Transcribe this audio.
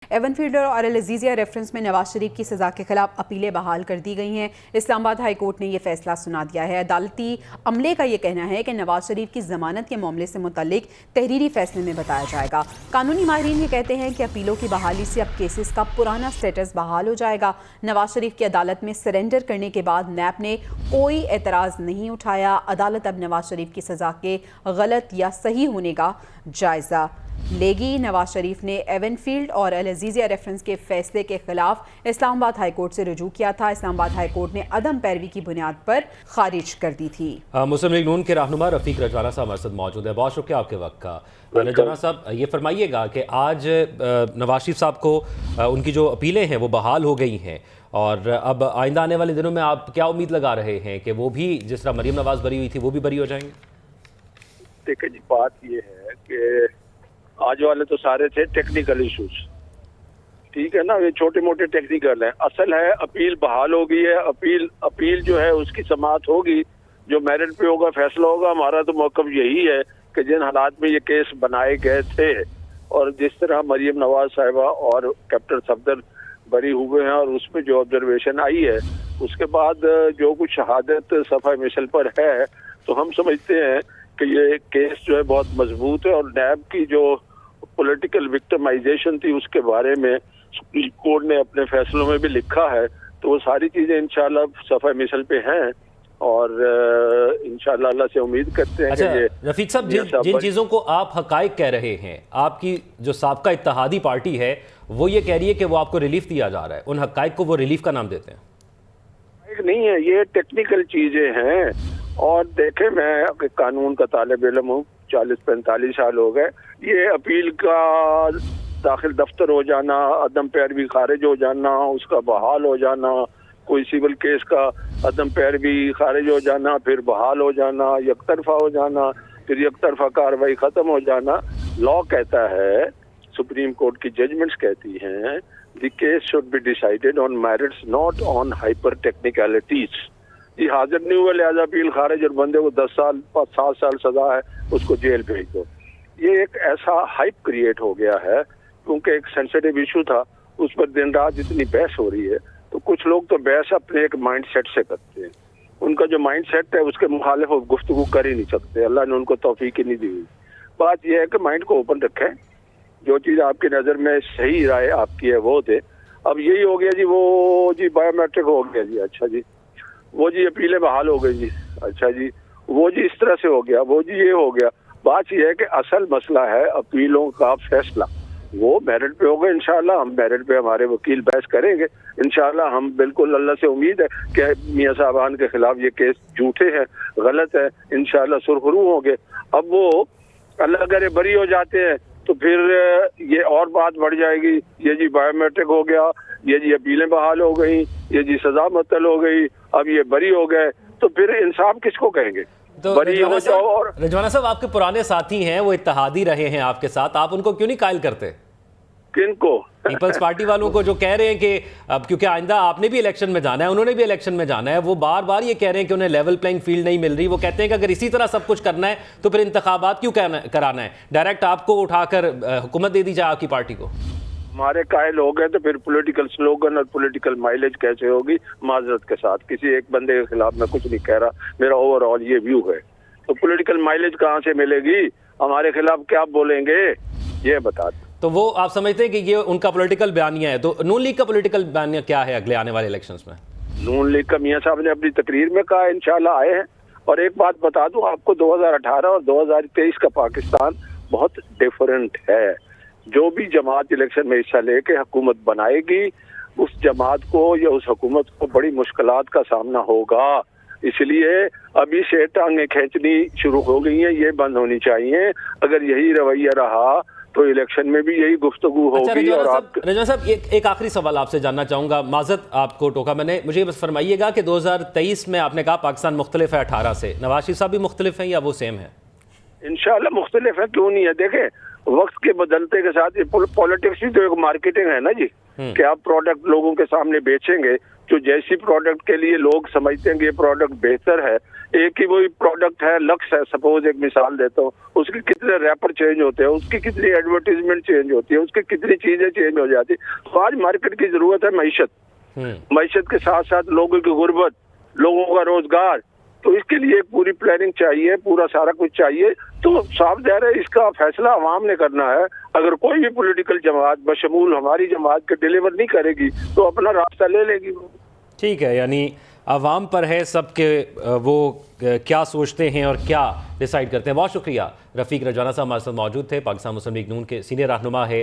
Even fielder اور العزیزیہ reference میں نواز شریف کی سزا کے خلاف اپیلیں بحال کر دی گئی ہیں۔ اسلام آباد ہائی کورٹ نے یہ فیصلہ سنا دیا ہے۔ عدالتی عملے کا یہ کہنا ہے کہ نواز شریف کی ضمانت کے معاملے سے متعلق تحریری فیصلے میں بتایا جائے گا۔ قانونی ماہرین یہ کہتے ہیں کہ اپیلوں کی بحالی سے اب کیسز کا پرانا سٹیٹس بحال ہو جائے گا۔ نواز شریف کی عدالت میں سرنڈر کرنے کے بعد نیب نے کوئی اعتراض نہیں اٹھایا۔ عدالت اب نواز شریف کی سزا کے غلط یا صحیح ہونے کا جائزہ لے گی۔ نواز شریف نے ایون فیلڈ اور العزیزیہ ریفرنس کے فیصلے کے خلاف اسلام آباد ہائی کورٹ سے رجوع کیا تھا۔ اسلام آباد ہائی کورٹ نے عدم پیروی کی بنیاد پر خارج کر دی تھی۔ مسلم لیگ نون کے رہنما رفیق رجوانہ صاحب ہمارے ساتھ موجود ہیں۔ بہت شکریہ آپ کے وقت کا۔ رجوانہ صاحب یہ فرمائیے گا کہ آج نواز شریف صاحب کو ان کی جو اپیلیں ہیں وہ بحال ہو گئی ہیں، اور اب آئندہ آنے والے دنوں میں آپ کیا امید لگا رہے ہیں کہ وہ بھی جس طرح مریم نواز بری ہوئی تھی وہ بھی بری ہو جائیں گے؟ دیکھیں جی، بات یہ ہے کہ آج والے تو سارے تھے ٹیکنیکل ایشوز، ٹھیک ہے نا، یہ چھوٹے موٹے ٹیکنیکل ہیں۔ اصل ہے اپیل بحال ہو گئی ہے۔ اپیل جو ہے اس کی سماعت ہوگی، جو میرٹ پہ ہوگا فیصلہ ہوگا۔ ہمارا تو موقف یہی ہے کہ جن حالات میں یہ کیس بنائے گئے تھے اور جس طرح مریم نواز صاحبہ اور کیپٹن صفدر بری ہوئے ہیں اور اس میں جو آبزرویشن آئی ہے، اس کے بعد جو کچھ شہادت صفحہ مثل پر ہے، تو ہم سمجھتے ہیں کہ یہ کیس جو ہے بہت مضبوط ہے، اور نیب کی جو پولیٹیکل وکٹمائزیشن تھی اس کے بارے میں سپریم کورٹ نے اپنے فیصلوں میں بھی لکھا ہے، تو وہ ساری چیزیں انشاءاللہ صفحہ مثل پہ ہیں، اور انشاءاللہ اللہ سے امید کرتے ہیں کہ یہ رفیق صاحب جن چیزوں کو آپ حقائق کہہ رہے ہیں، آپ کی جو سابقہ اتحادی پارٹی ہے وہ یہ کہہ رہی ہے کہ وہ آپ کو ریلیف دیا جا رہا ہے، ان حقائق کو وہ ریلیف کا نام دیتے ہیں؟ نہیں ہے، یہ ٹیکنیکل چیزیں ہیں۔ اور دیکھیں، میں قانون کا طالب علم ہوں، 40-45 سال ہو گئے۔ یہ اپیل کا داخل دفتر ہو جانا، عدم پیروی خارج ہو جانا، اس کا بحال ہو جانا، کوئی سول کیس کا عدم پیروی خارج ہو جانا، پھر بحال ہو جانا، یک طرفہ ہو جانا، پھر یک طرفہ کاروائی ختم ہو جانا، لا کہتا ہے، سپریم کورٹ کی ججمنٹس کہتی ہیں، the case should be decided on merits not on hyper technicalities. یہ حاضر نہیں ہوا، لہذا اپیل خارج، اور بندے کو 10 سال 7 سال سزا ہے، اس کو جیل بھیج دو۔ یہ ایک ایسا ہائپ کریٹ ہو گیا ہے، کیونکہ ایک سینسیٹیو ایشو تھا، اس پر دن رات اتنی بحث ہو رہی ہے، تو کچھ لوگ تو بحث اپنے ایک مائنڈ سیٹ سے کرتے ہیں۔ ان کا جو مائنڈ سیٹ ہے اس کے مخالف وہ گفتگو کر ہی نہیں سکتے، اللہ نے ان کو توفیق ہی نہیں دی ہوئی۔ بات یہ ہے کہ مائنڈ کو اوپن رکھیں، جو چیز آپ کی نظر میں صحیح رائے آپ کی ہے وہ دے۔ اب یہی ہو گیا جی، وہ جی بایو میٹرک ہو گیا جی، اچھا جی، وہ جی اپیلیں بحال ہو گئی جی، اچھا جی، وہ جی اس طرح سے ہو گیا، وہ جی یہ ہو گیا۔ بات یہ ہے کہ اصل مسئلہ ہے اپیلوں کا فیصلہ، وہ میرٹ پہ ہوگا انشاءاللہ۔ ہم میرٹ پہ ہمارے وکیل بحث کریں گے انشاءاللہ۔ ہم بالکل اللہ سے امید ہے کہ میاں صاحبان کے خلاف یہ کیس جھوٹے ہیں، غلط ہے، انشاءاللہ سرخرو ہوں گے۔ اب وہ اللہ کرے بری ہو جاتے ہیں تو پھر یہ اور بات بڑھ جائے گی، یہ جی بایو میٹرک ہو گیا، یہ جی اپیلیں بحال ہو گئیں، یہ جی سزا معطل ہو گئی، اب یہ بری ہو گئے، تو پھر انصاف کس کو کہیں گے؟ تو رجوانہ صاحب آپ کے پرانے ساتھی ہیں، وہ اتحادی رہے ہیں آپ کے ساتھ، آپ ان کو کیوں نہیں قائل کرتے؟ کن کو؟ پیپلز پارٹی والوں کو، جو کہہ رہے ہیں کہ اب کیونکہ آئندہ آپ نے بھی الیکشن میں جانا ہے، انہوں نے بھی الیکشن میں جانا ہے، وہ بار بار یہ کہہ رہے ہیں کہ انہیں لیول پلینگ فیلڈ نہیں مل رہی۔ وہ کہتے ہیں کہ اگر اسی طرح سب کچھ کرنا ہے تو پھر انتخابات کیوں کرانا ہے، ڈائریکٹ آپ کو اٹھا کر حکومت دے دی جائے آپ کی پارٹی کو۔ ہمارے قائل ہو گئے تو پھر پولیٹیکل سلوگن اور پولیٹیکل مائلیج کیسے ہوگی؟ معذرت کے ساتھ، کسی ایک بندے کے خلاف میں کچھ نہیں کہہ رہا، میرا اوور آل یہ ویو ہے۔ تو پولیٹیکل مائلیج کہاں سے ملے گی؟ ہمارے خلاف کیا بولیں گے یہ بتا دیں۔ تو وہ آپ سمجھتے ہیں کہ یہ ان کا پولیٹیکل بیانیہ ہے، تو نون لیگ کا پولیٹیکل بیانیہ کیا ہے اگلے آنے والے الیکشنز میں؟ نون لیگ کا میاں صاحب نے اپنی تقریر میں کہا انشاءاللہ آئے ہیں۔ اور ایک بات بتا دوں آپ کو، 2018 اور 2023 کا پاکستان بہت ڈیفرنٹ ہے۔ جو بھی جماعت الیکشن میں حصہ لے کے حکومت بنائے گی، اس جماعت کو یا اس حکومت کو بڑی مشکلات کا سامنا ہوگا۔ اس لیے ابھی سے ٹانگیں کھینچنی شروع ہو گئی ہیں، یہ بند ہونی چاہیے۔ اگر یہی رویہ رہا تو الیکشن میں بھی یہی گفتگو ہوگی۔ اور رجوانہ صاحب ایک آخری سوال آپ سے جاننا چاہوں گا، معذرت آپ کو ٹوکا میں نے، مجھے بس فرمائیے گا کہ 2023 میں آپ نے کہا پاکستان مختلف ہے 18 سے، نواز شریف صاحب بھی مختلف ہیں یا وہ سیم ہے؟ انشاءاللہ مختلف ہے، کیوں نہیں ہے؟ دیکھیں، وقت کے بدلتے کے ساتھ پولیٹکس بھی تو ایک مارکیٹنگ ہے نا جی، کہ آپ پروڈکٹ لوگوں کے سامنے بیچیں گے، جو جیسی پروڈکٹ کے لیے لوگ سمجھتے ہیں کہ یہ پروڈکٹ بہتر ہے، ایک ہی وہی پروڈکٹ ہے، لکس ہے سپوز، ایک مثال دیتا ہوں، اس کے کتنے ریپر چینج ہوتے ہیں، اس کی کتنی ایڈورٹیزمنٹ چینج ہوتی ہے، اس کی کتنی چیزیں چینج ہو جاتی ہیں۔ تو آج مارکیٹ کی ضرورت ہے معیشت کے ساتھ ساتھ لوگوں کی غربت، لوگوں کا روزگار، تو اس کے لیے ایک پوری پلاننگ چاہیے، پورا سارا کچھ چاہیے۔ تو صاف ظاہر ہے اس کا فیصلہ عوام نے کرنا ہے۔ اگر کوئی بھی پولیٹیکل جماعت بشمول ہماری جماعت کے ڈیلیور نہیں کرے گی تو اپنا راستہ لے لے گی۔ ٹھیک ہے، یعنی عوام پر ہے سب کے وہ کیا سوچتے ہیں اور کیا ڈیسائیڈ کرتے ہیں۔ بہت شکریہ۔ رفیق رجوانہ صاحب ہمارے ساتھ موجود تھے، پاکستان مسلم لیگ نون کے سینئر رہنما ہے۔